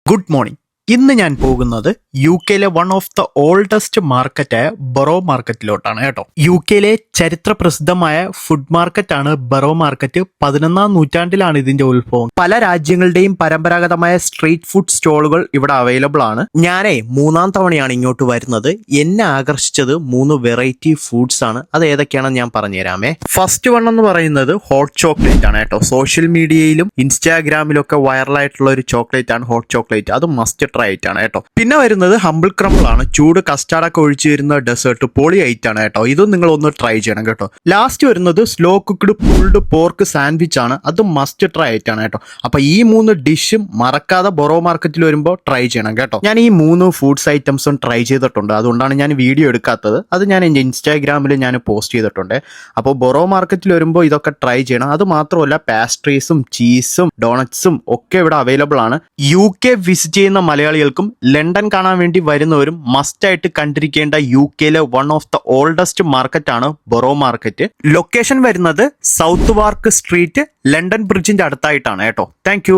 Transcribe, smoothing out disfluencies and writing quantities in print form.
Good morning. ഇന്ന് ഞാൻ പോകുന്നത് യു കെയിലെ വൺ ഓഫ് ദ ഓൾഡസ്റ്റ് മാർക്കറ്റായ ബറോ മാർക്കറ്റിലോട്ടാണ് കേട്ടോ. യു കെയിലെ ചരിത്ര പ്രസിദ്ധമായ ഫുഡ് മാർക്കറ്റാണ് ബറോ മാർക്കറ്റ്. 11ാം നൂറ്റാണ്ടിലാണ് ഇതിന്റെ ഉത്ഭവം. പല രാജ്യങ്ങളുടെയും പരമ്പരാഗതമായ സ്ട്രീറ്റ് ഫുഡ് സ്റ്റോളുകൾ ഇവിടെ അവൈലബിൾ ആണ്. ഞാനേ 3ാം തവണയാണ് ഇങ്ങോട്ട് വരുന്നത്. എന്നെ ആകർഷിച്ചത് 3 വെറൈറ്റി ഫുഡ്സ് ആണ്. അത് ഏതൊക്കെയാണെന്ന് ഞാൻ പറഞ്ഞുതരാമേ. ഫസ്റ്റ് വൺ എന്ന് പറയുന്നത് ഹോട്ട് ചോക്ലേറ്റ് ആണ് കേട്ടോ. സോഷ്യൽ മീഡിയയിലും ഇൻസ്റ്റാഗ്രാമിലും ഒക്കെ വൈറലായിട്ടുള്ള ഒരു ചോക്ലേറ്റ് ആണ് ഹോട്ട് ചോക്ലേറ്റ്. അത് മസ്റ്റ് ട്രൈ ആണ് കേട്ടോ. പിന്നെ വരുന്നത് ഹംബിൾ ക്രംബിൾ ആണ്. ചൂട് കസ്റ്റാർഡൊക്കെ ഒഴിച്ചു വരുന്ന ഡെസേർട്ട് പൊളി ഐറ്റ് ആണ് കേട്ടോ. ഇതും നിങ്ങൾ ഒന്ന് ട്രൈ ചെയ്യണം കേട്ടോ. ലാസ്റ്റ് വരുന്നത് slow cooked pulled pork sandwich ആണ്. അത് മസ്റ്റ് ട്രൈ ഐറ്റ് ആണ് കേട്ടോ. അപ്പൊ ഈ 3 ഡിഷും മറക്കാതെ ബൊറോ മാർക്കറ്റിൽ വരുമ്പോൾ ട്രൈ ചെയ്യണം കേട്ടോ. ഞാൻ ഈ 3 ഫുഡ്സ് ഐറ്റംസും ട്രൈ ചെയ്തിട്ടുണ്ട്. അതുകൊണ്ടാണ് ഞാൻ വീഡിയോ എടുക്കാത്തത്. അത് ഞാൻ എൻ്റെ ഇൻസ്റ്റാഗ്രാമിൽ ഞാൻ പോസ്റ്റ് ചെയ്തിട്ടുണ്ട്. അപ്പോൾ ബൊറോ മാർക്കറ്റിൽ വരുമ്പോൾ ഇതൊക്കെ ട്രൈ ചെയ്യണം. അത് മാത്രമല്ല പാസ്ട്രീസും ചീസും ഡോണറ്റ്സും ഒക്കെ ഇവിടെ അവൈലബിൾ ആണ്. യു കെ വിസിറ്റ് ചെയ്യുന്ന മലയാളികൾക്കും ലണ്ടൻ കാണാൻ വേണ്ടി വരുന്നവരും മസ്റ്റ് ആയിട്ട് കണ്ടിരിക്കേണ്ട യു കെയിലെ one of the oldest market ആണ് ബൊറോ മാർക്കറ്റ്. ലൊക്കേഷൻ വരുന്നത് സൗത്ത് വാർക്ക് സ്ട്രീറ്റ് ലണ്ടൻ ബ്രിഡ്ജിന്റെ അടുത്തായിട്ടാണ് കേട്ടോ. താങ്ക്